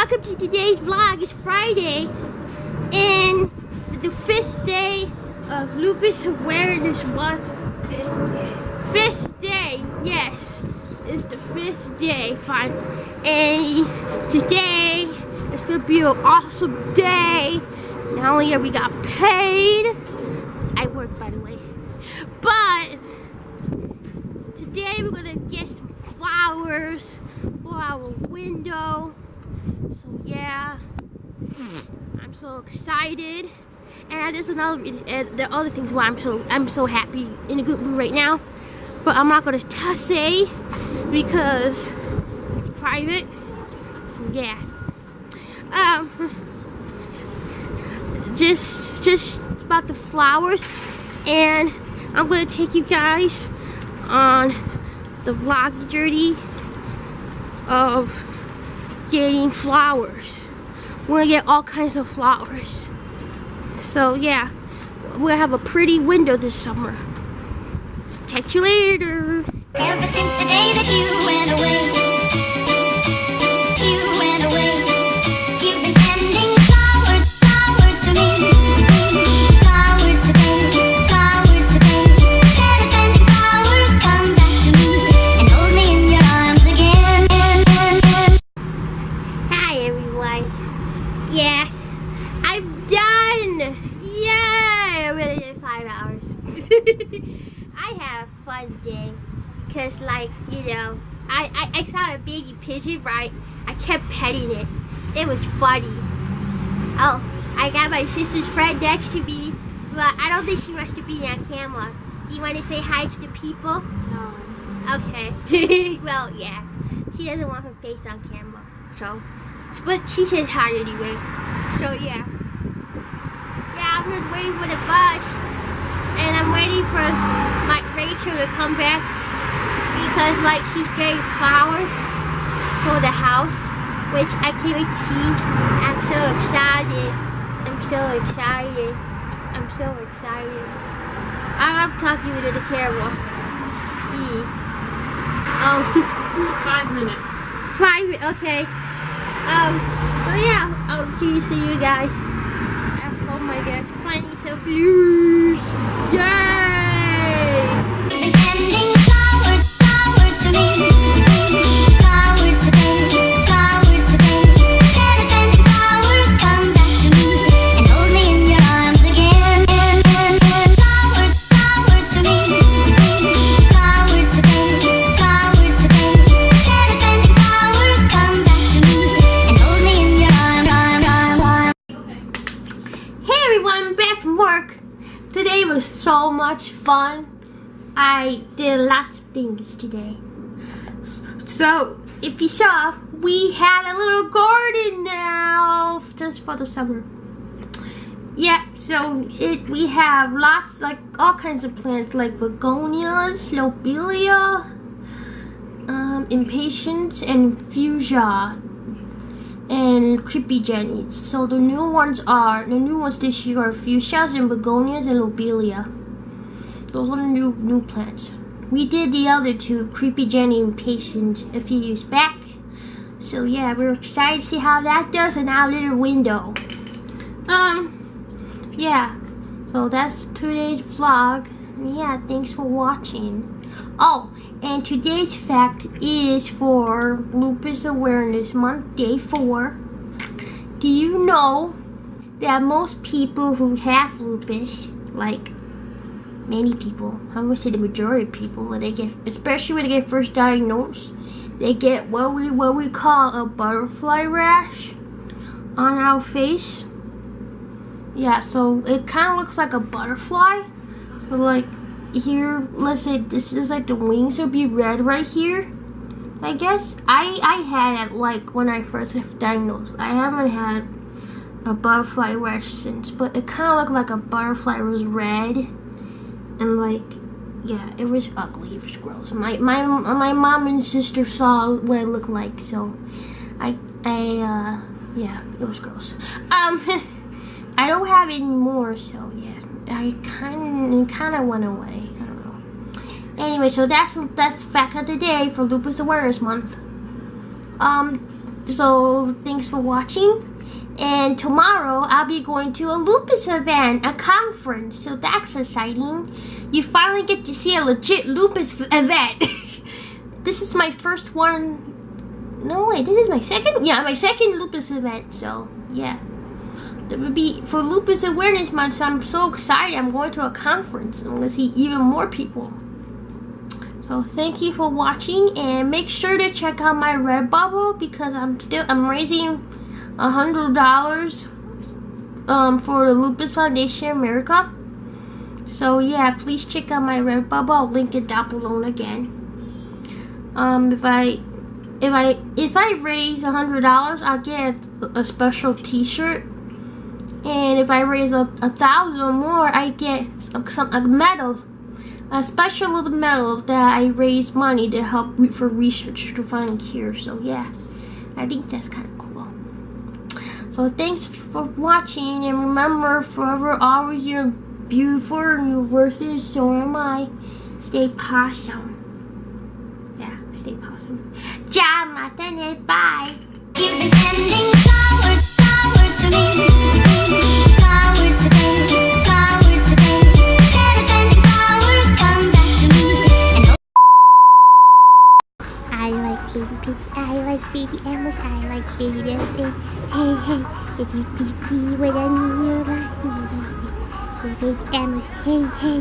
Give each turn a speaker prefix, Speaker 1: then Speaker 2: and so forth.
Speaker 1: welcome to today's vlog. It's Friday and the 5th day of Lupus Awareness Month. 5th day, yes, it's the 5th day, fine. And today it's gonna be an awesome day. Not only are we got paid, I work by the way, but today we're gonna get some flowers for our window. So yeah, I'm so excited. And there's another, there are other things why I'm so happy, in a good mood right now. But I'm not gonna say because it's private. So yeah, just about the flowers, and I'm gonna take you guys on the vlog journey of getting flowers. We're gonna get all kinds of flowers. So yeah, we're gonna have a pretty window this summer. Catch you later.
Speaker 2: Ever since the day that you went away, you've been sending flowers, flowers to me, flowers today, flowers today. Instead of sending flowers, come back to me and hold me in your arms again.
Speaker 1: Hi everyone. Yeah, I'm done. Yay! I really did 5 hours. I had a fun day because, like, you know, I saw a baby pigeon, right? I kept petting it. It was funny. Oh, I got my sister's friend next to me, but I don't think she wants to be on camera. Do you want to say hi to the people? No. Okay. Well, yeah. She doesn't want her face on camera, so. But she said hi anyway. So yeah. Yeah, I'm just waiting for the bus. And I'm waiting for like Rachel to come back because like she's getting flowers for the house, which I can't wait to see. I'm so excited. I'm so excited. I'm so excited. I love talking to the camera.
Speaker 3: 5 minutes.
Speaker 1: 5 minutes, okay. So yeah, I'll see you guys. Oh my gosh, plenty of views! Yay!
Speaker 2: You've been sending flowers, flowers to me, flowers today, flowers today. Instead of sending flowers, come back to me and hold me in your arms again. Flowers, flowers to me, flowers today, flowers today. Instead of sending flowers, come back to me and hold me in your arms.
Speaker 1: Hey everyone, I'm back from work. Today was so much fun. I did lots of things today. So, if you saw, we had a little garden now, just for the summer. Yeah, so we have lots, like all kinds of plants, like begonias, lobelia, impatiens, and fuchsia, and creepy jennies. So the new ones this year are fuchsias and begonias and lobelia. Those are the new plants. We did the other two, creepy jenny and impatiens, a few years back. So yeah, we're excited to see how that does in our little window. Yeah. So that's today's vlog. Yeah, thanks for watching. Oh, and today's fact is for Lupus Awareness Month, Day 4. Do you know that most people who have lupus, like many people, I'm gonna say the majority of people, when they get, especially when they get first diagnosed, they get what we call a butterfly rash on our face. Yeah, so it kind of looks like a butterfly. So like, here, let's say this is like the wings would be red right here, I guess. I had it like when I first got diagnosed. I haven't had a butterfly rash since, but it kind of looked like a butterfly was red, and like, yeah, it was ugly. It was gross. My mom and sister saw what it looked like, so yeah, it was gross. I don't have any more, so yeah. I kind of went away. I don't know. Anyway, so that's fact of the day for Lupus Awareness Month. So thanks for watching. And tomorrow I'll be going to a Lupus event, a conference. So that's exciting. You finally get to see a legit Lupus event. This is my first one. No, wait, this is my second? Yeah, my second Lupus event. So yeah. That would be for Lupus Awareness Month. So I'm so excited. I'm going to a conference. I'm going to see even more people. So thank you for watching, and make sure to check out my Redbubble because I'm raising $100 for the Lupus Foundation America. So yeah, please check out my Redbubble. I'll link it down below again. If I raise $100, I'll get a special T-shirt. And if I raise 1,000 more, I get a medal, a special little medal that I raise money to help for research to find cures. So yeah, I think that's kind of cool. So thanks for watching, and remember, forever always you're beautiful and you're worth it. So am I. Stay possum. Yeah, stay possum. Ciao, matane, bye.
Speaker 2: You've been sending flowers, flowers to me. Flowers today, flowers today. Instead of sending flowers, come back to me. And I like baby pigs, I like baby animals, I like baby bears. Hey, hey, it's you, what I mean, you like baby animals. Hey, hey.